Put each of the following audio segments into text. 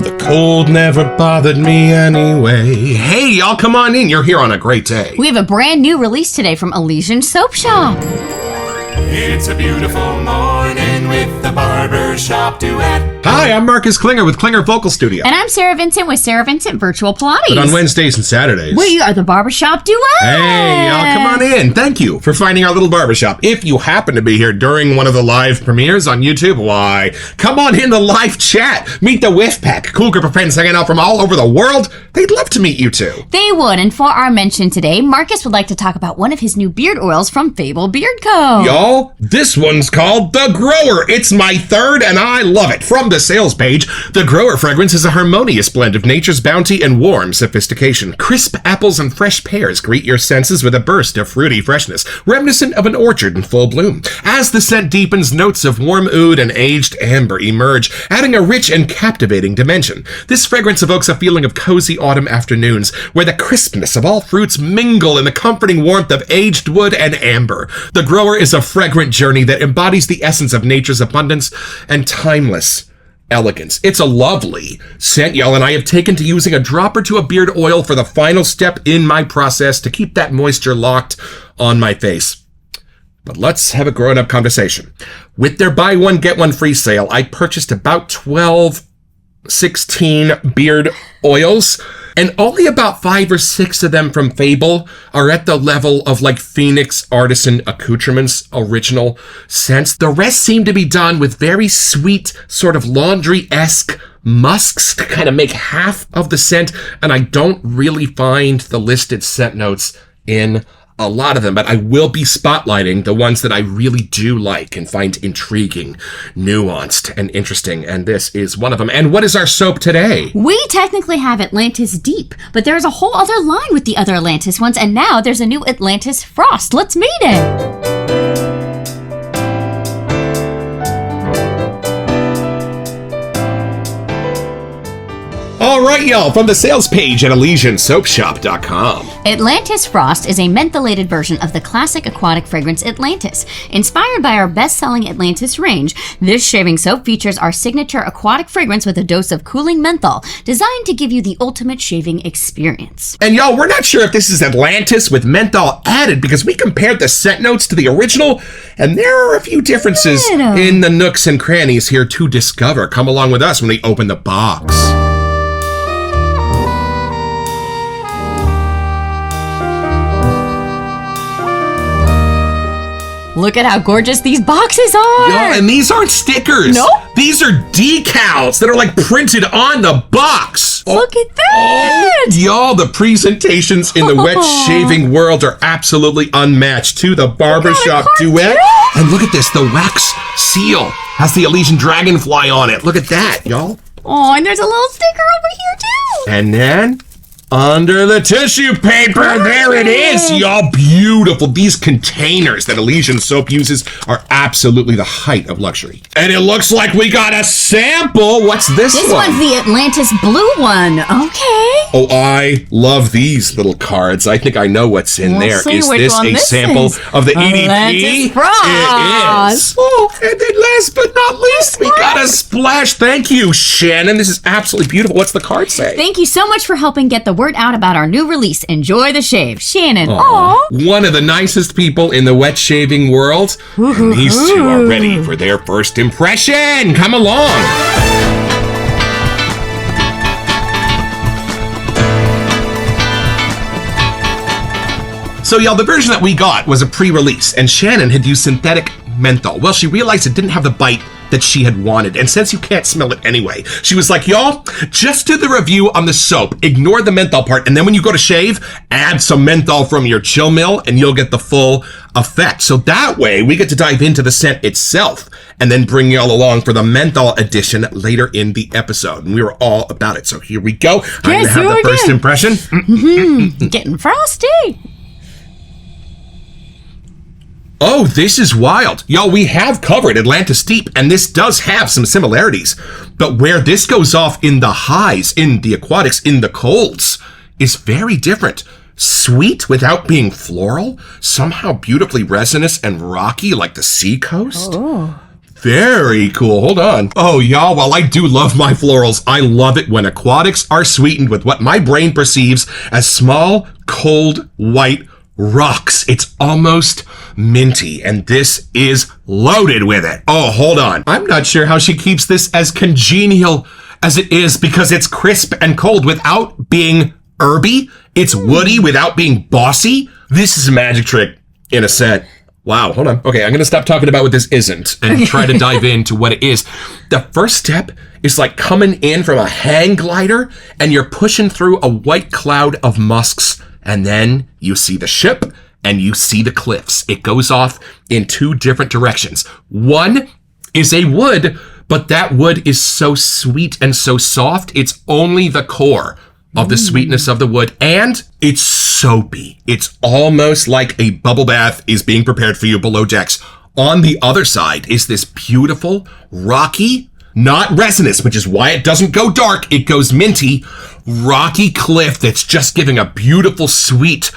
The cold never bothered me anyway. Hey, y'all, come on in. You're here on a great day. We have a brand new release today from Elysian Soap Shop. It's a beautiful morning with the Barbershop Duet. Hi, I'm Marcus Klinger with Klinger Vocal Studio. And I'm Sarah Vincent with Sarah Vincent Virtual Pilates. But on Wednesdays and Saturdays, we are the Barbershop Duet. Hey, y'all, come on in. Thank you for finding our little barbershop. If you happen to be here during one of the live premieres on YouTube, why, come on in the live chat. Meet the Whiff Pack, cool group of friends hanging out from all over the world. They'd love to meet you too. They would, and for our mention today, Marcus would like to talk about one of his new beard oils from Fable Beard Co. Y'all, this one's called The Grower. It's my third, and I love it. From the sales page, The Grower fragrance is a harmonious blend of nature's bounty and warm sophistication. Crisp apples and fresh pears greet your senses with a burst of fruity freshness, reminiscent of an orchard in full bloom. As the scent deepens, notes of warm oud and aged amber emerge, adding a rich and captivating dimension. This fragrance evokes a feeling of cozy autumn afternoons, where the crispness of all fruits mingle in the comforting warmth of aged wood and amber. The Grower is a fragrant journey that embodies the essence of nature's abundance and timeless elegance. It's a lovely scent, y'all, and I have taken to using a drop or two of beard oil for the final step in my process to keep that moisture locked on my face. But let's have a grown-up conversation. With their buy one, get one free sale, I purchased about 16 beard oils, and only about 5 or 6 of them from Fable are at the level of like Phoenix Artisan Accoutrements original scents. The rest seem to be done with very sweet, sort of laundry-esque musks to kind of make half of the scent, and I don't really find the listed scent notes in a lot of them, but I will be spotlighting the ones that I really do like and find intriguing, nuanced, and interesting, and this is one of them. And what is our soap today? We technically have Atlantis Deep, but there's a whole other line with the other Atlantis ones, and now there's a new Atlantis Frost. Let's meet it. All right, y'all, from the sales page at ElysianSoapShop.com. Atlantis Frost is a mentholated version of the classic aquatic fragrance Atlantis. Inspired by our best-selling Atlantis range, this shaving soap features our signature aquatic fragrance with a dose of cooling menthol, designed to give you the ultimate shaving experience. And y'all, we're not sure if this is Atlantis with menthol added because we compared the scent notes to the original, and there are a few differences in the nooks and crannies here to discover. Come along with us when we open the box. Look at how gorgeous these boxes are! Yo, and these aren't stickers. Nope. These are decals that are like printed on the box. Look at that! Y'all, the presentations in the wet shaving world are absolutely unmatched to the Barbershop Duet. And look at this, the wax seal has the Elysian dragonfly on it. Look at that, y'all. Oh, and there's a little sticker over here too! And then under the tissue paper, there it is, y'all. Beautiful. These containers that Elysian Soap uses are absolutely the height of luxury. And it looks like we got a sample. What's this one? This one's the Atlantis blue one. Okay. Oh, I love these little cards. I think I know what's in there. See Is which this one a this sample is. of the Atlantis EDP? Frost. It is. Oh, and then last but not least, we got a splash. Thank you, Shannon. This is absolutely beautiful. What's the card say? Thank you so much for helping get the word out about our new release. Enjoy the shave. Shannon. Aww. One of the nicest people in the wet shaving world. And these two are ready for their first impression. Come along. So, y'all, the version that we got was a pre-release, and Shannon had used synthetic menthol. Well, she realized it didn't have the bite that she had wanted, and since you can't smell it anyway, she was like, y'all, just do the review on the soap, ignore the menthol part, and then when you go to shave, add some menthol from your chill mill, and you'll get the full effect. So that way, we get to dive into the scent itself, and then bring y'all along for the menthol edition later in the episode, and we were all about it. So here we go. I'm gonna have the first impression. Getting frosty. Oh, this is wild. Y'all, we have covered Atlantis Deep, and this does have some similarities. But where this goes off in the highs, in the aquatics, in the colds, is very different. Sweet without being floral, somehow beautifully resinous and rocky like the seacoast. Very cool. Hold on. Oh, y'all, while I do love my florals, I love it when aquatics are sweetened with what my brain perceives as small, cold, white rocks. It's almost minty, and this is loaded with it. Oh, hold on. I'm not sure how she keeps this as congenial as it is because it's crisp and cold without being herby. It's woody without being bossy. This is a magic trick in a set. Wow, hold on. Okay, I'm going to stop talking about what this isn't and try to dive into what it is. The first step is like coming in from a hang glider and you're pushing through a white cloud of musks, and then you see the ship and you see the cliffs. It goes off in two different directions. One is a wood, but that wood is so sweet and so soft, it's only the core of the sweetness of the wood, and it's soapy. It's almost like a bubble bath is being prepared for you below decks. On the other side is this beautiful, rocky, not resinous, which is why it doesn't go dark, it goes minty, rocky cliff that's just giving a beautiful, sweet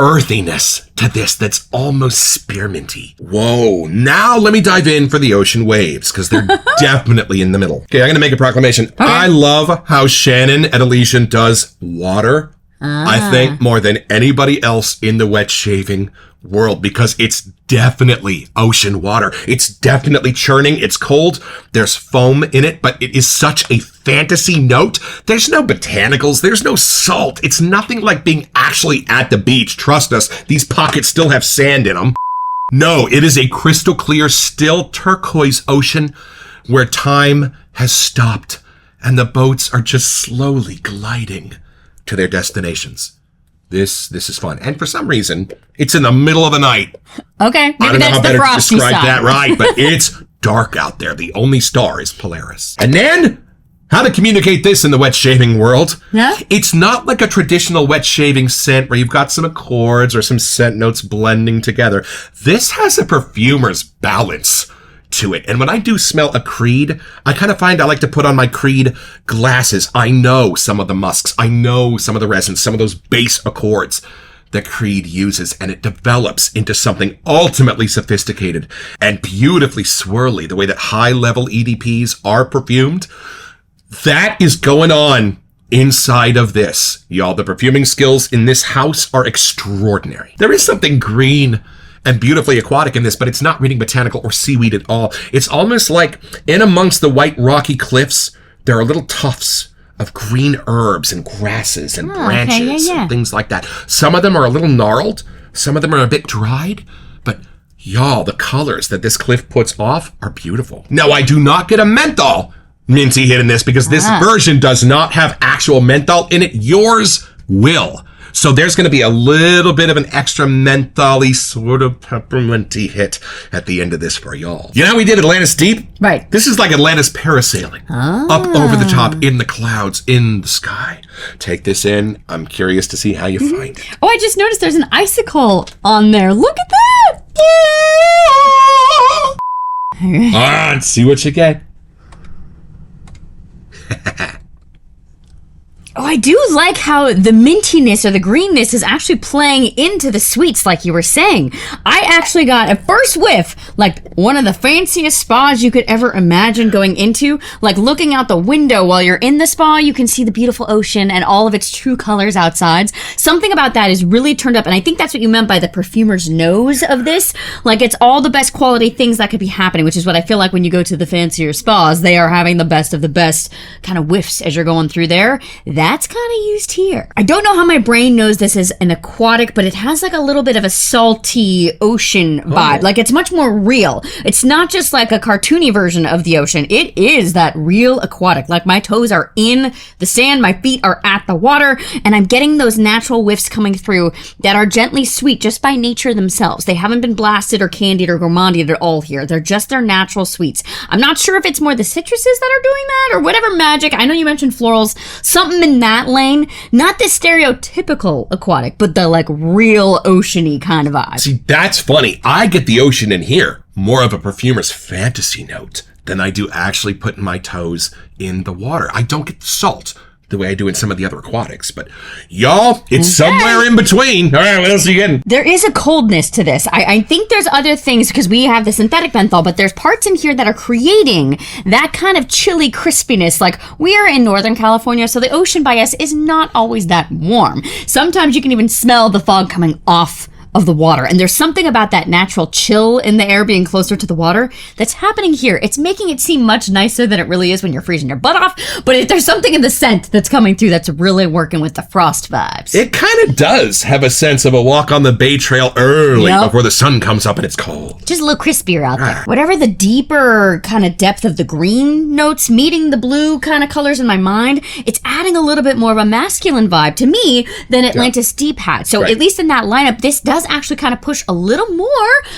earthiness to this that's almost spearminty. Whoa, now let me dive in for the ocean waves, because they're definitely in the middle. Okay, I'm going to make a proclamation. Okay. I love how Shannon at Elysian does water. I think more than anybody else in the wet shaving world, because it's definitely ocean water. It's definitely churning. It's cold. There's foam in it, but it is such a fantasy note. There's no botanicals. There's no salt. It's nothing like being actually at the beach. Trust us, these pockets still have sand in them. No, it is a crystal clear, still turquoise ocean where time has stopped and the boats are just slowly gliding to their destinations. This is fun. And for some reason, it's in the middle of the night. Okay, I maybe don't know that's how the better to frosty describe side. that, right? But it's dark out there. The only star is Polaris. And then, how to communicate this in the wet shaving world. Yeah? It's not like a traditional wet shaving scent where you've got some accords or some scent notes blending together. This has a perfumer's balance to it. And when I do smell a creed, I kind of find I like to put on my creed glasses. I know some of the musks. I know some of the resins, some of those base accords that creed uses, and it develops into something ultimately sophisticated and beautifully swirly, the way that high-level EDPs are perfumed. That is going on inside of this, y'all. The perfuming skills in this house are extraordinary. There is something green and beautifully aquatic in this, but it's not reading botanical or seaweed at all. It's almost like in amongst the white rocky cliffs, there are little tufts of green herbs and grasses and branches and things like that. Some of them are a little gnarled. Some of them are a bit dried, but y'all, the colors that this cliff puts off are beautiful. Now, I do not get a menthol minty hit in this because this version does not have actual menthol in it. Yours will. So there's going to be a little bit of an extra mentholy sort of pepperminty hit at the end of this for y'all. You know how we did Atlantis Deep? Right. This is like Atlantis parasailing. Up over the top, in the clouds, in the sky. Take this in. I'm curious to see how you find it. Oh, I just noticed there's an icicle on there. Look at that! Let's see what you get. Oh, I do like how the mintiness or the greenness is actually playing into the sweets, like you were saying. I actually got a first whiff, like one of the fanciest spas you could ever imagine going into. Like looking out the window while you're in the spa, you can see the beautiful ocean and all of its true colors outside. Something about that is really turned up, and I think that's what you meant by the perfumer's nose of this. Like it's all the best quality things that could be happening, which is what I feel like when you go to the fancier spas, they are having the best of the best kind of whiffs as you're going through there. That's kind of used here. I don't know how my brain knows this is an aquatic, but it has like a little bit of a salty ocean vibe. Like it's much more real. It's not just like a cartoony version of the ocean. It is that real aquatic. Like my toes are in the sand, my feet are at the water, and I'm getting those natural whiffs coming through that are gently sweet just by nature themselves. They haven't been blasted or candied or gourmandied at all here. They're just their natural sweets. I'm not sure if it's more the citruses that are doing that or whatever magic. I know you mentioned florals. Something in that lane, not the stereotypical aquatic, but the like real oceany kind of vibe. See, that's funny. I get the ocean in here, more of a perfumer's fantasy note than I do actually putting my toes in the water. I don't get the salt, the way I do in some of the other aquatics. But y'all, it's somewhere in between. All right, what else are you getting? There is a coldness to this. I think there's other things because we have the synthetic menthol, but there's parts in here that are creating that kind of chilly crispiness. Like, we are in Northern California, so the ocean by us is not always that warm. Sometimes you can even smell the fog coming off of the water. And there's something about that natural chill in the air being closer to the water that's happening here. It's making it seem much nicer than it really is when you're freezing your butt off. But there's something in the scent that's coming through that's really working with the frost vibes. It kind of does have a sense of a walk on the bay trail early before the sun comes up and it's cold. Just a little crispier out there. Whatever the deeper kind of depth of the green notes meeting the blue kind of colors in my mind, it's adding a little bit more of a masculine vibe to me than Atlantis Deep had. So at least in that lineup, this does actually kind of push a little more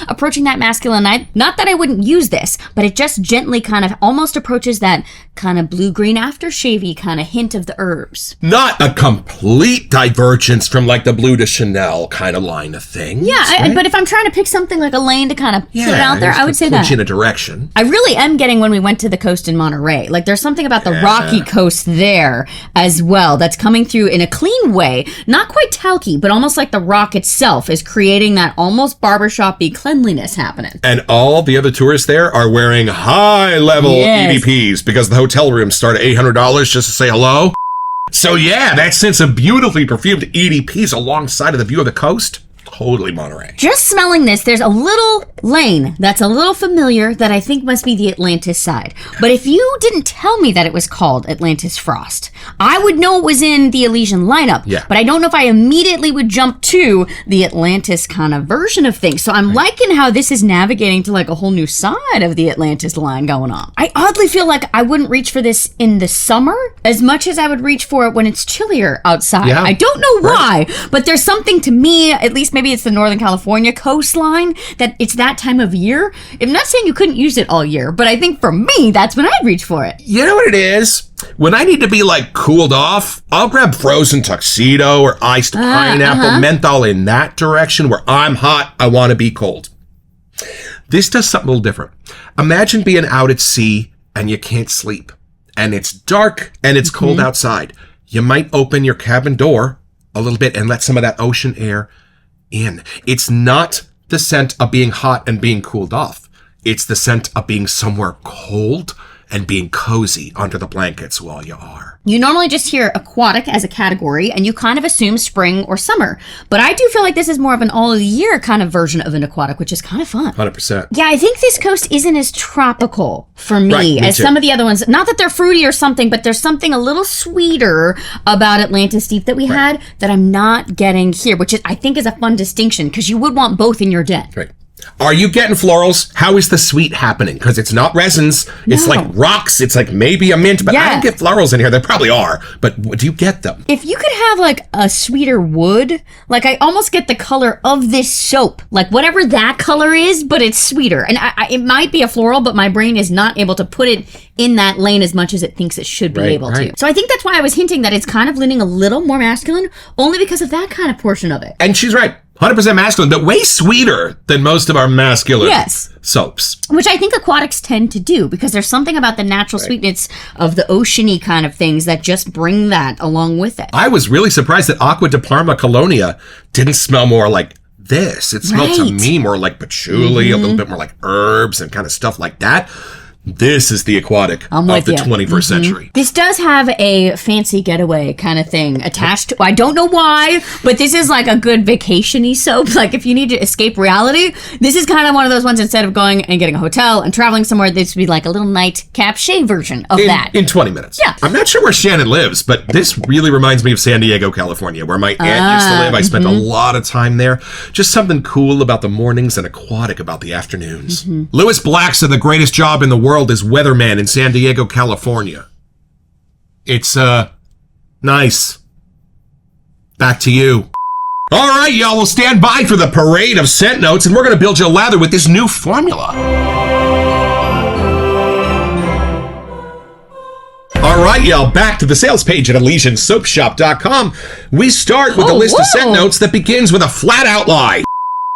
approaching that masculine. Not that I wouldn't use this, but it just gently kind of almost approaches that kind of blue-green aftershave-y kind of hint of the herbs. Not a complete divergence from like the Blue de Chanel kind of line of things. Yeah, but if I'm trying to pick something like a lane to kind of put it out there, I would say that. Push in a direction. I really am getting when we went to the coast in Monterey. Like, there's something about the rocky coast there as well that's coming through in a clean way. Not quite talky, but almost like the rock itself is creating that almost barbershop-y cleanliness happening. And all the other tourists there are wearing high-level EVPs because the hotel rooms start at $800 just to say hello. So yeah, that sense of beautifully perfumed EDPs alongside of the view of the coast, totally Monterey. Just smelling this, there's a little lane that's a little familiar that I think must be the Atlantis side. But if you didn't tell me that it was called Atlantis Frost, I would know it was in the Elysian lineup. Yeah. But I don't know if I immediately would jump to the Atlantis kind of version of things. So I'm liking how this is navigating to like a whole new side of the Atlantis line going on. I oddly feel like I wouldn't reach for this in the summer as much as I would reach for it when it's chillier outside. Yeah. I don't know why, but there's something to me, at least maybe it's the Northern California coastline, that it's that time of year. I'm not saying you couldn't use it all year, but I think for me, that's when I'd reach for it. You know what it is? When I need to be like cooled off, I'll grab frozen tuxedo or iced pineapple menthol in that direction where I'm hot, I want to be cold. This does something a little different. Imagine being out at sea and you can't sleep and it's dark and it's cold outside. You might open your cabin door a little bit and let some of that ocean air in. It's not the scent of being hot and being cooled off. It's the scent of being somewhere cold and being cozy under the blankets while you are. You normally just hear aquatic as a category and you kind of assume spring or summer. But I do feel like this is more of an all year kind of version of an aquatic, which is kind of fun. 100%. Yeah, I think this coast isn't as tropical for me as too. some of the other ones. Not that they're fruity or something, but there's something a little sweeter about Atlantis Deep that we had that I'm not getting here, which is, I think is a fun distinction because you would want both in your den. Right. Are you getting florals? How is the sweet happening? Because it's not resins. It's like rocks. It's like maybe a mint, but I don't get florals in here. There probably are, but do you get them? If you could have like a sweeter wood, like I almost get the color of this soap, like whatever that color is, but it's sweeter. And it might be a floral, but my brain is not able to put it in that lane as much as it thinks it should be able to. So I think that's why I was hinting that it's kind of leaning a little more masculine, only because of that kind of portion of it. And she's right. 100% masculine, but way sweeter than most of our masculine soaps. Which I think aquatics tend to do, because there's something about the natural sweetness of the oceany kind of things that just bring that along with it. I was really surprised that Aqua de Parma Colonia didn't smell more like this. It smelled to me more like patchouli, a little bit more like herbs and kind of stuff like that. This is the aquatic of the 21st century. This does have a fancy getaway kind of thing attached to. I don't know why, but this is like a good vacation-y soap. Like if you need to escape reality, this is kind of one of those ones. Instead of going and getting a hotel and traveling somewhere, this would be like a little nightcap shave version of that. In 20 minutes. Yeah. I'm not sure where Shannon lives, but this really reminds me of San Diego, California, where my aunt used to live. I spent a lot of time there. Just something cool about the mornings and aquatic about the afternoons. Lewis Black said the greatest job in the world is weatherman in San Diego, California. It's, nice. Back to you. All right, y'all, we'll stand by for the parade of scent notes, and we're going to build you a lather with this new formula. All right, y'all, back to the sales page at ElysianSoapShop.com. We start with a list of scent notes that begins with a flat-out lie.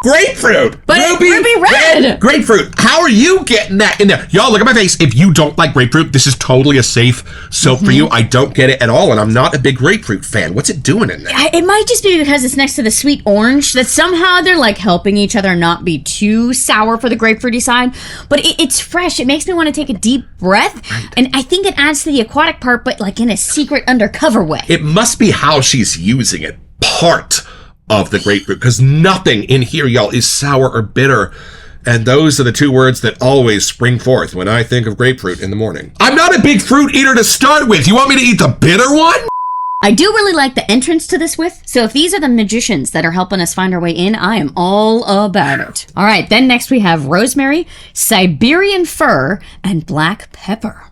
grapefruit. But ruby red. Grapefruit. How are you getting that in there? Y'all, look at my face. If you don't like grapefruit, this is totally a safe soap for you. I don't get it at all, and I'm not a big grapefruit fan. What's it doing in there? It might just be because it's next to the sweet orange that somehow they're like helping each other not be too sour for the grapefruity side. But it's fresh. It makes me want to take a deep breath. Right. And I think it adds to the aquatic part, but like in a secret undercover way. It must be how she's using it. Part of the grapefruit, because nothing in here, y'all, is sour or bitter. And those are the two words that always spring forth when I think of grapefruit in the morning. I'm not a big fruit eater to start with. You want me to eat the bitter one? I do really like the entrance to this whiff, so if these are the magicians that are helping us find our way in, I am all about it. All right, then next we have rosemary, Siberian fir, and black pepper.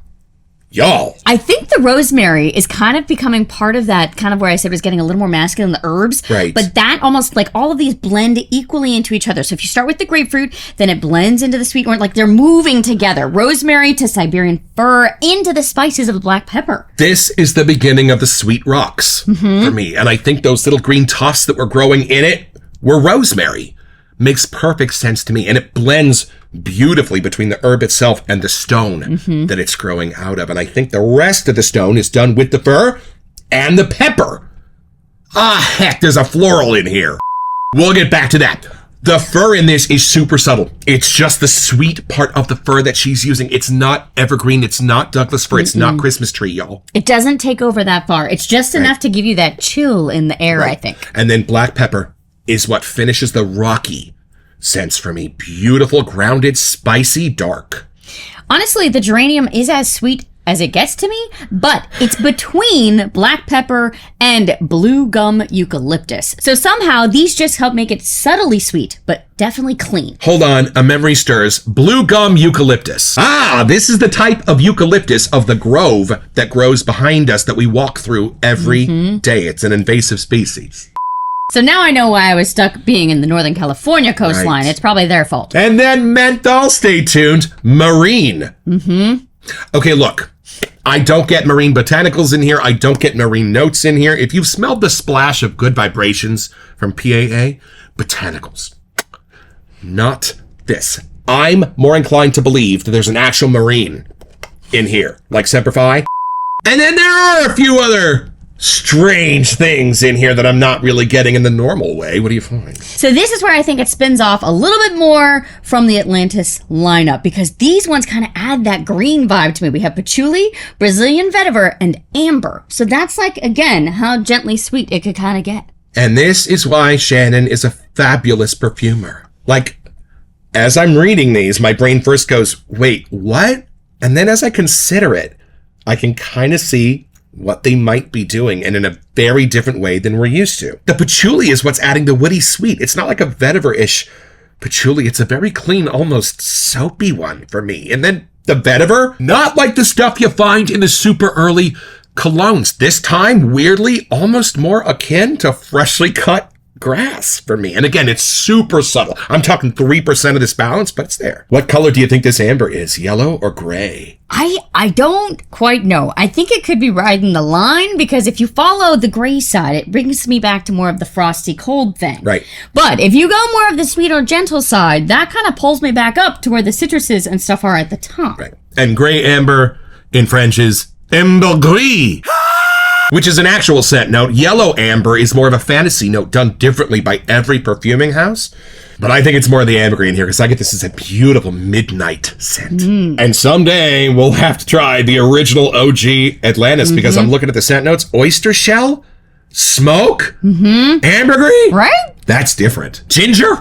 Y'all. I think the rosemary is kind of becoming part of that kind of where I said it was getting a little more masculine, the herbs. Right. But that almost like all of these blend equally into each other. So if you start with the grapefruit, then it blends into the sweet orange. Like they're moving together. Rosemary to Siberian fir into the spices of the black pepper. This is the beginning of the sweet rocks for me. And I think those little green tufts that were growing in it were rosemary. Makes perfect sense to me. And it blends beautifully between the herb itself and the stone that it's growing out of. And I think the rest of the stone is done with the fir and the pepper. Ah, heck, there's a floral in here. We'll get back to that. The fir in this is super subtle. It's just the sweet part of the fir that she's using. It's not evergreen. It's not Douglas fir. It's not Christmas tree, y'all. It doesn't take over that far. It's just enough to give you that chill in the air, I think. And then black pepper is what finishes the rocky sense for me. Beautiful, grounded, spicy, dark. Honestly, the geranium is as sweet as it gets to me, but it's between black pepper and blue gum eucalyptus. So somehow these just help make it subtly sweet, but definitely clean. Hold on, a memory stirs. Blue gum eucalyptus. Ah, this is the type of eucalyptus of the grove that grows behind us that we walk through every day. It's an invasive species. So now I know why I was stuck being in the Northern California coastline. Right. It's probably their fault. And then menthol, stay tuned, marine. Okay, look, I don't get marine botanicals in here. I don't get marine notes in here. If you've smelled the splash of good vibrations from PAA, botanicals. Not this. I'm more inclined to believe that there's an actual marine in here, like Semper Fi. And then there are a few other strange things in here that I'm not really getting in the normal way. What do you find? So this is where I think it spins off a little bit more from the Atlantis lineup, because these ones kind of add that green vibe to me. We have patchouli, Brazilian vetiver, and amber. So that's like, again, how gently sweet it could kind of get. And this is why Shannon is a fabulous perfumer. Like, as I'm reading these, my brain first goes, wait, what? And then as I consider it, I can kind of see what they might be doing, and in a very different way than we're used to. The patchouli is what's adding the woody sweet. It's not like a vetiver-ish patchouli. It's a very clean, almost soapy one for me. And then the vetiver, not like the stuff you find in the super early colognes. This time, weirdly, almost more akin to freshly cut grass for me. And again, it's super subtle. I'm talking 3% of this balance, but it's there. What color do you think this amber is? Yellow or gray? I don't quite know. I think it could be riding the line, because if you follow the gray side, it brings me back to more of the frosty cold thing. Right. But if you go more of the sweet or gentle side, that kind of pulls me back up to where the citruses and stuff are at the top. Right. And gray amber in French is ambergris, which is an actual scent note. Yellow amber is more of a fantasy note done differently by every perfuming house. But I think it's more of the ambergris in here, because I get this as a beautiful midnight scent. And someday we'll have to try the original OG Atlantis, because I'm looking at the scent notes. Oyster shell? Smoke? Ambergris? Right? That's different. Ginger?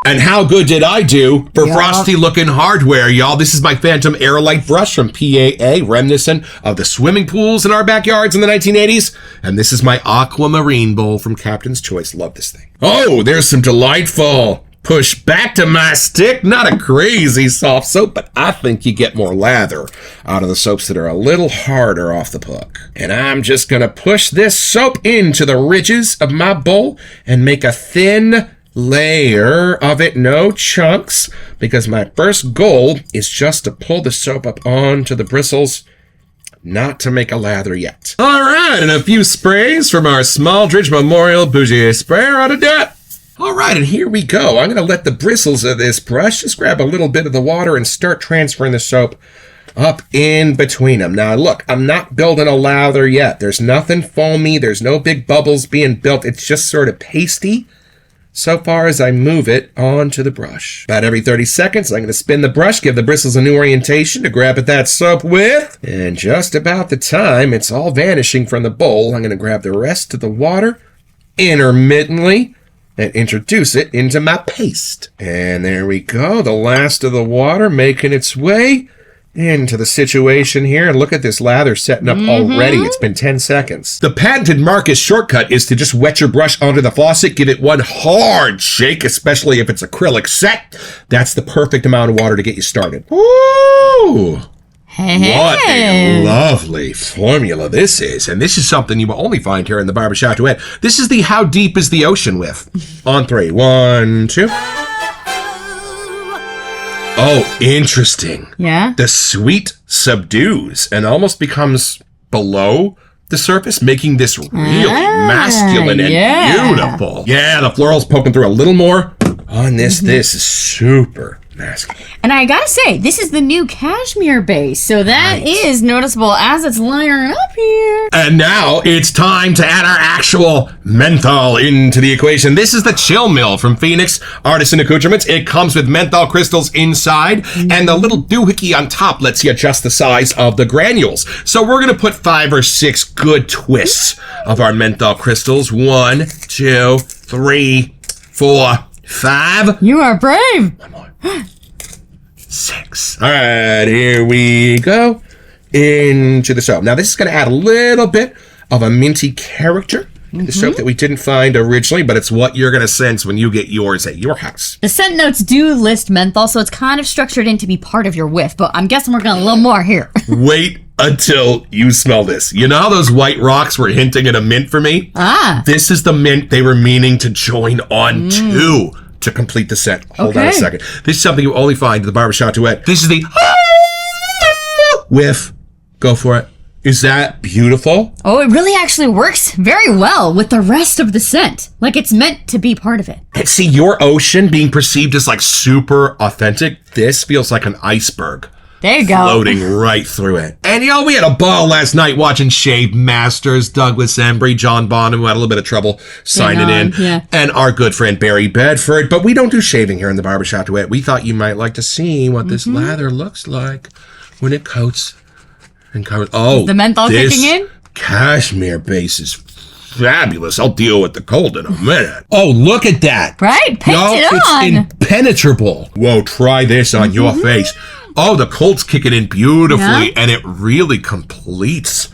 And how good did I do for frosty looking hardware, y'all? This is my Phantom Aerolite brush from PAA, reminiscent of the swimming pools in our backyards in the 1980s. And this is my aquamarine bowl from Captain's Choice. Love this thing. Oh, there's some delightful push back to my stick. Not a crazy soft soap, but I think you get more lather out of the soaps that are a little harder off the puck. And I'm just going to push this soap into the ridges of my bowl and make a thin layer of it, no chunks, because my first goal is just to pull the soap up onto the bristles, not to make a lather yet. All right, and a few sprays from our Smaldridge Memorial Bougier Sprayer out of Duet. All right, and here we go. I'm going to let the bristles of this brush just grab a little bit of the water and start transferring the soap up in between them. Now, look, I'm not building a lather yet. There's nothing foamy. There's no big bubbles being built. It's just sort of pasty so far as I move it onto the brush. About every 30 seconds, I'm going to spin the brush, give the bristles a new orientation to grab at that soap with. And just about the time it's all vanishing from the bowl, I'm going to grab the rest of the water intermittently and introduce it into my paste. And there we go. The last of the water making its way into the situation here. And look at this lather setting up already. It's been 10 seconds. The patented Marcus shortcut is to just wet your brush onto the faucet, give it one hard shake, especially if it's acrylic set. That's the perfect amount of water to get you started. Woo! What a lovely formula this is. And this is something you will only find here in the Barbershop Duet. This is the How Deep is the Ocean with. On 3. 1, 2. Oh, interesting. Yeah? The sweet subdues and almost becomes below the surface, making this really masculine and beautiful. Yeah, the floral's poking through a little more on this. This is super masculine. And I gotta say, this is the new cashmere base, so that is noticeable as it's layering up here. And now it's time to add our actual menthol into the equation. This is the Chill Mill from Phoenix Artisan Accoutrements. It comes with menthol crystals inside, and the little doohickey on top lets you adjust the size of the granules. So we're gonna put 5 or 6 good twists of our menthol crystals. 1, 2, 3, 4, 5. You are brave. 1 more. 6. All right, here we go into the soap. Now, this is going to add a little bit of a minty character to the soap that we didn't find originally, but it's what you're going to sense when you get yours at your house. The scent notes do list menthol, so it's kind of structured in to be part of your whiff, but I'm guessing we're going a little more here. Wait until you smell this. You know how those white rocks were hinting at a mint for me? This is the mint they were meaning to join on to complete the set. Hold on a second. This is something you only find in the Barbershop Duet. This is the whiff. Go for it. Is that beautiful? Oh, it really actually works very well with the rest of the scent. Like it's meant to be part of it. And see, your ocean being perceived as like super authentic, this feels like an iceberg. There you go. Floating right through it. And, we had a ball last night watching Shave Masters, Douglas Embry, John Bonham, who had a little bit of trouble signing in, and our good friend Barry Bedford. But we don't do shaving here in the Barbershop Duet. We thought you might like to see what this lather looks like when it coats and covers. Oh, is the menthol kicking in? Cashmere base is fabulous. I'll deal with the cold in a minute. Oh, look at that. Right? Paint it on. It's impenetrable. Whoa, try this on your face. Oh, the cold's kicking in beautifully, and it really completes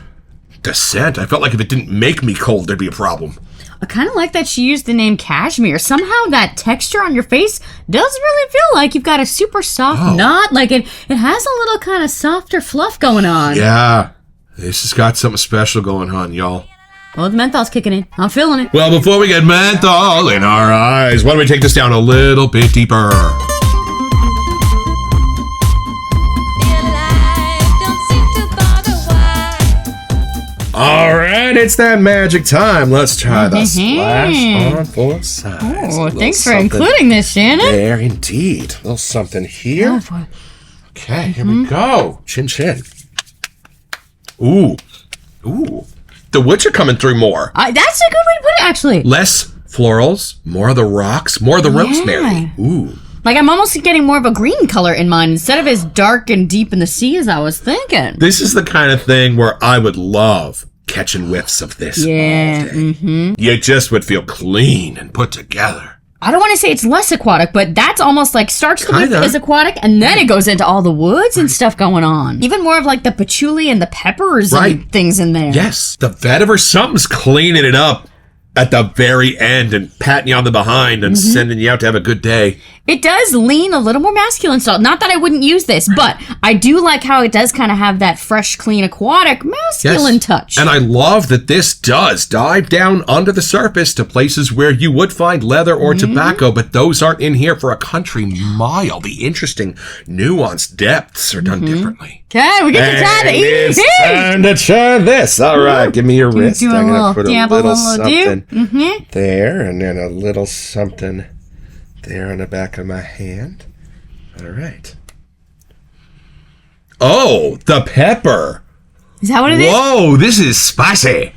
the scent. I felt like if it didn't make me cold, there'd be a problem. I kind of like that she used the name cashmere. Somehow that texture on your face does really feel like you've got a super soft knot. Like it has a little kind of softer fluff going on. Yeah, this has got something special going on, y'all. Well, the menthol's kicking in. I'm feeling it. Well, before we get menthol in our eyes, why don't we take this down a little bit deeper? All right, it's that magic time. Let's try the splash on both sides. Oh, thanks for including this, Shannon. There, indeed. A little something here. Okay, here we go. Chin, chin. Ooh. The woods are coming through more. That's a good way to put it, actually. Less florals, more of the rocks, more of the rosemary. Ooh. Like, I'm almost getting more of a green color in mine instead of as dark and deep in the sea as I was thinking. This is the kind of thing where I would love catching whiffs of this all day. You just would feel clean and put together. I don't want to say it's less aquatic, but that's almost like starts the whiff as aquatic, and then it goes into all the woods and stuff going on. Even more of like the patchouli and the peppers and things in there. Yes, the vetiver, something's cleaning it up at the very end and patting you on the behind and sending you out to have a good day. It does lean a little more masculine style. Not that I wouldn't use this, but I do like how it does kind of have that fresh, clean, aquatic, masculine touch. And I love that this does dive down under the surface to places where you would find leather or tobacco, but those aren't in here for a country mile. The interesting, nuanced depths are done differently. Okay, we get to try the It's time to try this. All right, give me your wrist. Do I'm a going to little put dab, a little something there, and then a little something there on the back of my hand. All right. Oh, the pepper. Is that what it is? Whoa, this is spicy.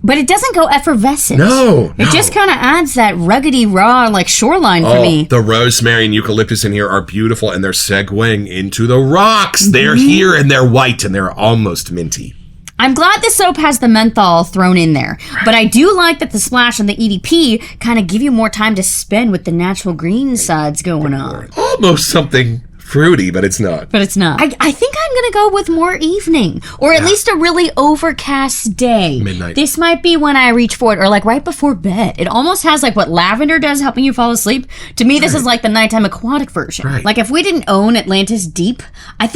But it doesn't go effervescent. No. It just kind of adds that ruggedy, raw, like shoreline for me. The rosemary and eucalyptus in here are beautiful, and they're segueing into the rocks. They're here, and they're white, and they're almost minty. I'm glad the soap has the menthol thrown in there, but I do like that the splash and the EDP kind of give you more time to spend with the natural green sides going on. Almost something fruity, but it's not. But it's not. I think I'm going to go with more evening, or at least a really overcast day. Midnight. This might be when I reach for it, or like right before bed. It almost has like what lavender does, helping you fall asleep. To me, this is like the nighttime aquatic version. Right. Like if we didn't own Atlantis Deep, I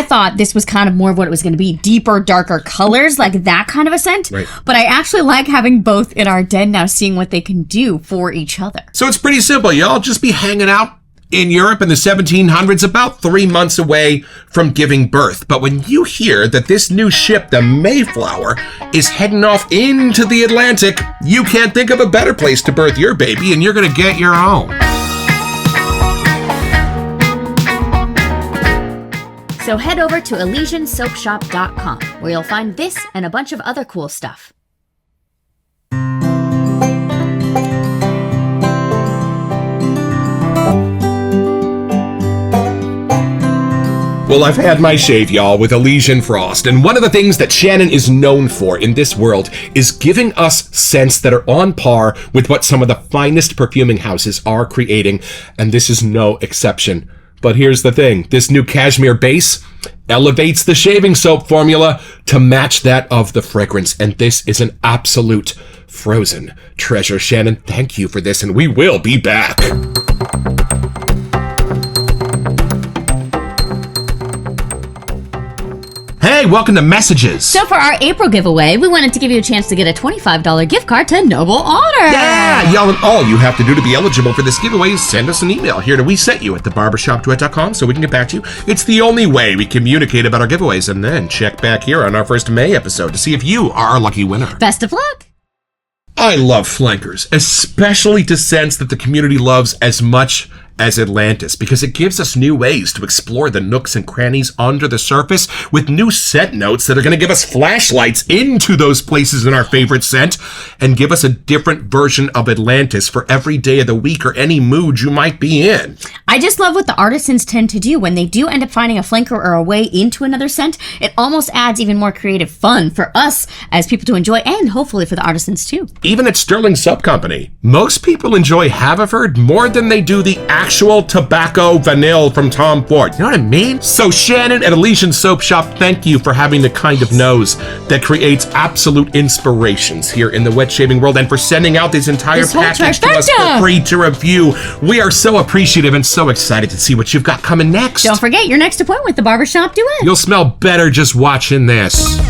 thought this was kind of more of what it was going to be. Deeper, darker colors, like that kind of a scent. Right. But I actually like having both in our den now, seeing what they can do for each other. So it's pretty simple, y'all. Just be hanging out in Europe in the 1700s, about 3 months away from giving birth. But when you hear that this new ship, the Mayflower, is heading off into the Atlantic, you can't think of a better place to birth your baby, and you're going to get your own. So head over to ElysianSoapShop.com, where you'll find this and a bunch of other cool stuff. Well, I've had my shave, y'all, with Elysian Frost, and one of the things that Shannon is known for in this world is giving us scents that are on par with what some of the finest perfuming houses are creating, and this is no exception. But here's the thing, this new cashmere base elevates the shaving soap formula to match that of the fragrance, and this is an absolute frozen treasure. Shannon, thank you for this, and we will be back. Hey, welcome to Messages. So for our April giveaway, we wanted to give you a chance to get a $25 gift card to Noble Order. Yeah, y'all, and all you have to do to be eligible for this giveaway is send us an email here to WeSentYou@theBarbershopDuet.com so we can get back to you. It's the only way we communicate about our giveaways, and then check back here on our first May episode to see if you are our lucky winner. Best of luck. I love flankers, especially to scents that the community loves as much as Atlantis, because it gives us new ways to explore the nooks and crannies under the surface with new scent notes that are going to give us flashlights into those places in our favorite scent and give us a different version of Atlantis for every day of the week or any mood you might be in. I just love what the artisans tend to do. When they do end up finding a flanker or a way into another scent, it almost adds even more creative fun for us as people to enjoy, and hopefully for the artisans too. Even at Sterling Soap Company, most people enjoy Haverford more than they do the actual tobacco vanille from Tom Ford. You know what I mean? So Shannon at Elysian Soap Shop, thank you for having the kind of nose that creates absolute inspirations here in the wet shaving world, and for sending out this entire package to us for free to review. We are so appreciative and so excited to see what you've got coming next. Don't forget your next appointment with the Barbershop Duet. You'll smell better just watching this.